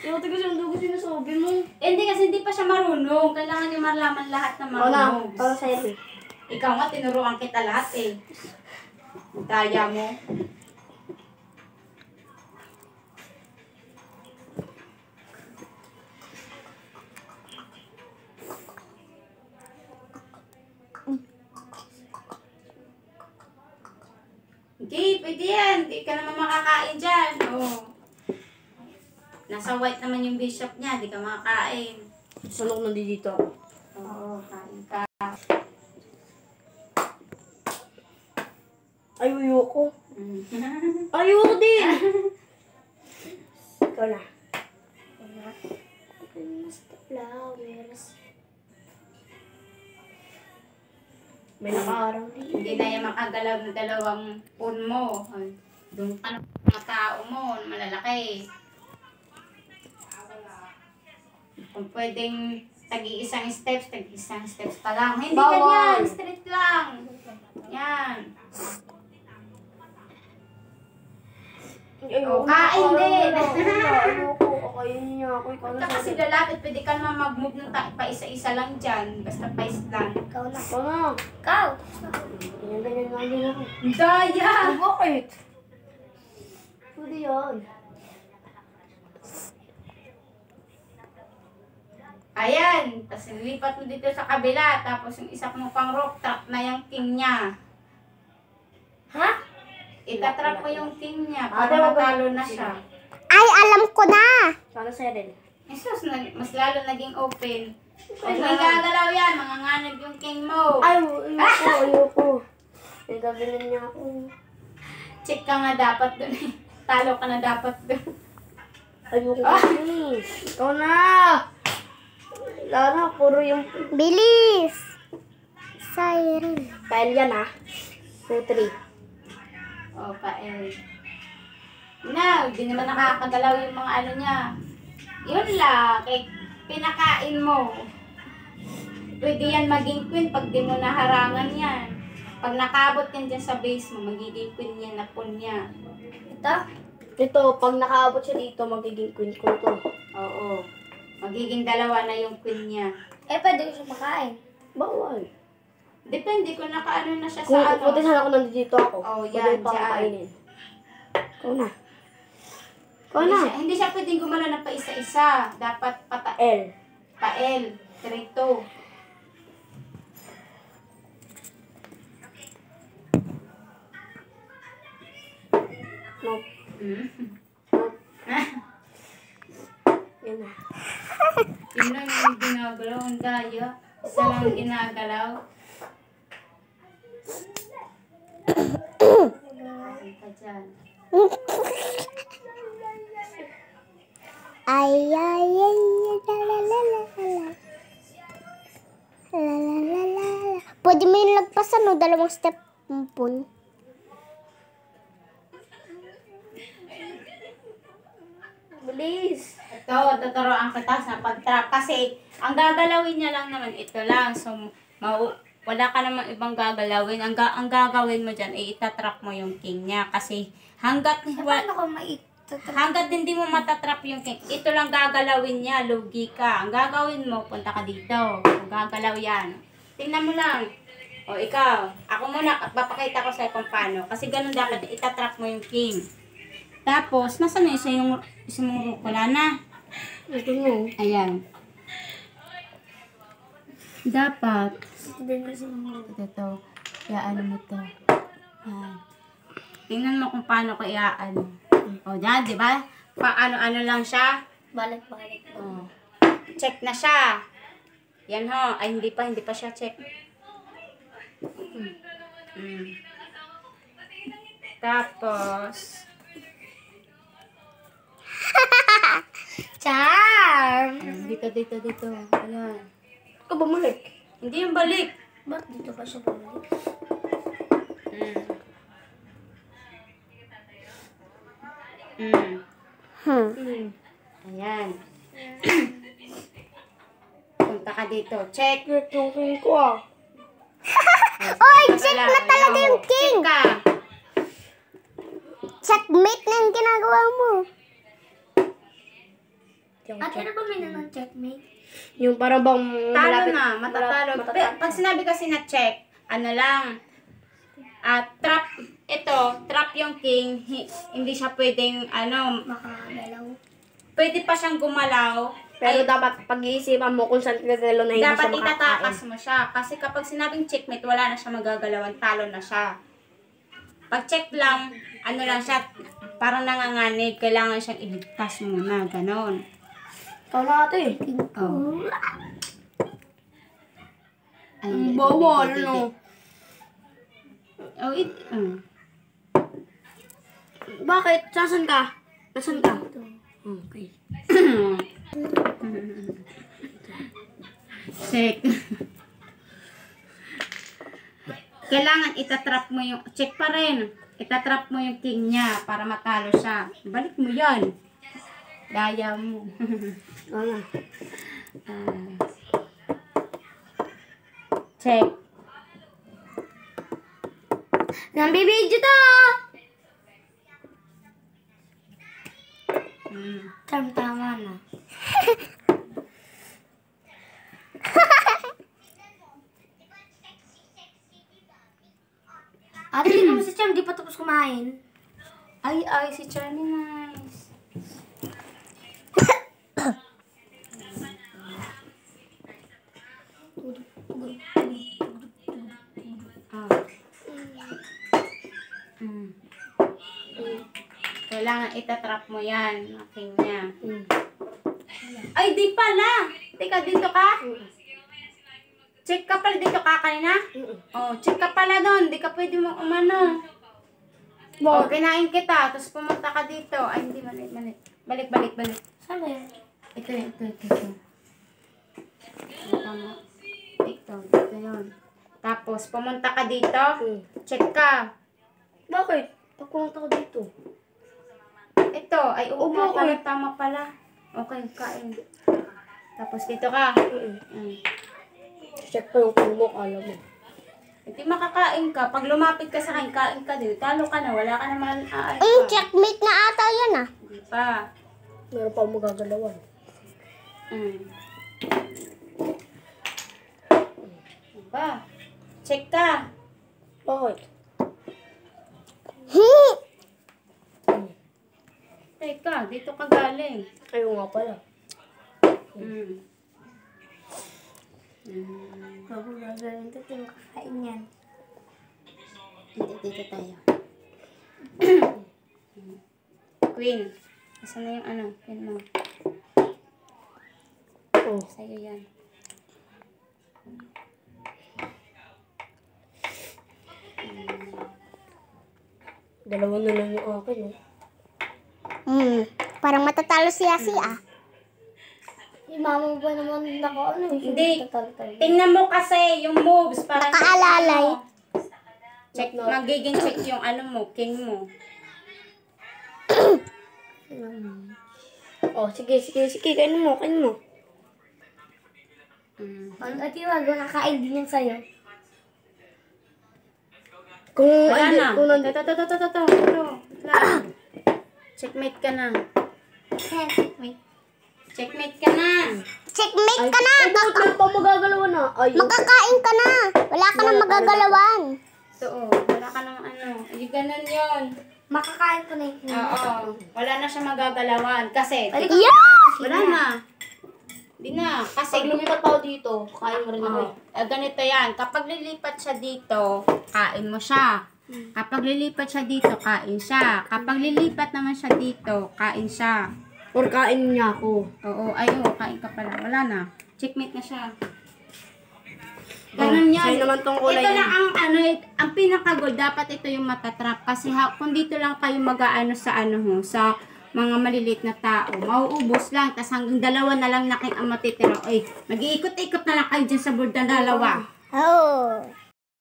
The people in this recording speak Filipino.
Yung tigas yung dugo sinasabi mo. Hindi kasi hindi pa siya marunong. Kailangan niya malaman lahat ng mga moves. Para sa'yo. Ikaw nga, tinuruan kita lahat eh. Kaya mo. Hindi, pwede yan. Hindi ka naman makakain dyan. Oh. Nasa white naman yung bishop niya. Hindi ka makakain. Sanok nandito. Oo, kain ka. Ayoko. Ayoko din. Ikaw na. Flowers. May nakaaraw din. Hindi na yung makagalaw ng dalawang phone mo. Doon ka na mga tao mo, malalaki. Kung pwedeng tagi-isang steps pa lang. Hindi ganyan, straight lang. Yan. Ayoko. Kain din. Ayoko. Kakainin niya ako. Ikaw na. Kasi lalapit, pwede ka naman mag-move ng pa isa-isa lang dyan. Basta pa-is lang. Ikaw na. Ikaw na. Ikaw! Ganyan lang din ako. Daya! Bakit? Pwede yan. Ayan. Tapos nilipat mo dito sa kabila. Tapos yung isa mo pang rock, trap na yung king niya. Ha? Itatrap mo yung king niya para matalo na siya. Ay, alam ko na. Sana sa'yo din. Jesus, mas lalo naging open. Huwag may gagalaw yan. Manganganib yung king mo. Ayoko. Nagabilin niya ako. Check ka nga dapat dun eh. Talo ka na dapat dun. Ayoko kasi. Ikaw na. Lana, puro yung... Bilis. Siren. Pael yan ah. 2-3. O, pael. Na, hindi naman nakakagalaw yung mga ano niya. Yun lang, kay pinakain mo. Pwede yan maging queen pag di mo naharangan yan. Pag nakabot yan dyan sa base mo, magiging queen yan na pawn niya. Ito? Ito, pag nakaabot siya dito, magiging queen ko to. Oo. Magiging dalawa na yung queen niya. Pwede ko siya makain. Bawal. Depende kung nakaano na siya Kung sa ano. puti sana ako nandito ako. Oh, Pwede yan, pa dyan. kainin. Ikaw na. Hindi siya pwedeng gumala na pa isa-isa. Dapat L. pael. Trito. No. Hmm? Yan na. Yun lang yung ginagalaw. Ang daya. Isa lang yung ginagalaw. Ay ka dyan. Ay, ay, ay, la, la, la, la, la. La, la, la, la, la. Pwede mo yung lagpasan, no? 2 step pun. Bilis. Ito, tuturoan kita sa pag-trap. Kasi, ang gagalawin niya lang naman, ito lang. So, wala ka namang ibang gagalawin. Ang gagawin mo dyan, itatrap mo yung king niya. Kasi, hanggat hindi mo matatrap yung king, ito lang gagalawin niya, lugi ka. Ang gagawin mo, punta ka dito. Kung gagalaw yan. Tingnan mo lang. O, ikaw. Ako muna, papakita ko sa'yo kung paano. Kasi ganun dapat, itatrap mo yung king. Tapos, nasa na isa yung rook? Wala na. Ito mo. Ayan. Dapat, ito, iaano mo to. Ayan. Tingnan mo kung paano ko iaano. O, dyan, di ba? Paano-ano lang siya. Balik. O. Check na siya. Yan ho. Ay, hindi pa siya check. Tapos, Charm! dito. Ayan. Ikaw bumalik. Hindi yung balik. Ba't dito pa siya bumalik? Ayan. Punta ka dito. Check. Check yung king ko ah. Oy, check na talaga yung king! Check ka. Checkmate na yung ginagawa mo. At ano ba may naman checkmate? Yung parang bang Talo na, matatalo. matatalo. Pag sinabi kasi na check, ano lang, trap, trap yung king, hindi siya pwedeng, Makagalaw. pwede pa siyang gumalaw. Pero dapat pag-iisipan mo kung saan pinagdalo na hindi Dapat siya makakain. itatakas mo siya. Kasi kapag sinabing checkmate, wala na siya magagalawan, talo na siya. Pag check lang, ano lang siya, parang nanganganib, kailangan siyang iligtas muna, ganon. Ikaw na ate. Oh. Ang bawal, no? Bakit? Sasan ka? Nasaan ka? Okay. Check. Kailangan itatrap mo yung, check pa rin. Itatrap mo yung king niya para matalo siya. Balik mo yan. Daya mo. Ano? Check. Nambibidyo to! Tama na. Ate, hindi mo si Cham, di pa tapos kumain. Ay, si Charmy nice. Kailangan itatrap mo yan, aking niya. Ay, di pala! Teka, dito ka? Check ka pala dito ka kanina? Oh, check ka pala doon. Di ka pwede mo umano. Oh, kinain kita. Tapos pumunta ka dito. Ay, hindi, mali. Balik. Saan ba yan? Ito. Tama. Ito yun. Tapos, pumunta ka dito. Check ka. Bakit? Pag pumunta ko dito. Ito, ay uupo pala. Tama pala. Okay, kain. Tapos dito ka. Check ko yung kulmo, alam mo. Hindi makakain ka. Pag lumapit ka sa akin, kain ka din. Talo ka na. Wala ka naman aalis pa. Checkmate na ata yan ah. Hindi pa. Meron pa akong magagalawan. Diba? Check ka. Bakit? Teka, dito ka galing. Ayaw nga pala. Bago gagawin ito, hindi makakain yan. Hindi, dito tayo. Queen. Asan na yung Queen mo? Oh. Sa'yo yan. Dalawa na lang yung akin, eh. Parang matatalo si Yasi ah. Yung mama mo ba naman Hindi. Tingnan mo kasi yung moves para Nakaalalay. check, magiging check yung mo, king mo. Oh, sige. Kainin mo. Ate, wag makakain din yan sa'yo. Kung Wala na. Kung Ito. Checkmate ka na. Checkmate ka na. Checkmate ka na! Ano pa magagalawan na? Ay, Makakain ka na! Wala ka na magagalawan. Ito, wala ka nang Ay, ganun yun. Makakain ka na yun. Oo. Wala na siya magagalawan. Kasi, wala na. Hindi na. Kasi, pag lumipat pa ako dito, kain mo rin ako. ganito yan. Kapag lilipat siya dito, kain mo siya. Kapag lilipat siya dito, kain siya. Kapag lilipat naman siya dito, kain siya. Or kain niya ako. Oo, kain ka pala. Wala na. Checkmate na siya. Ganun yan. Sa'yo naman tong kulay Ito yan. lang ang pinaka-goal. Dapat ito yung matatrap. Kasi kung dito lang kayo sa mga maliliit na tao, mauubos lang. Tapos hanggang dalawa na lang na kayo ang matitira. Ay, mag-iikot-ikot na lang kayo dyan sa board na dalawa. Oh.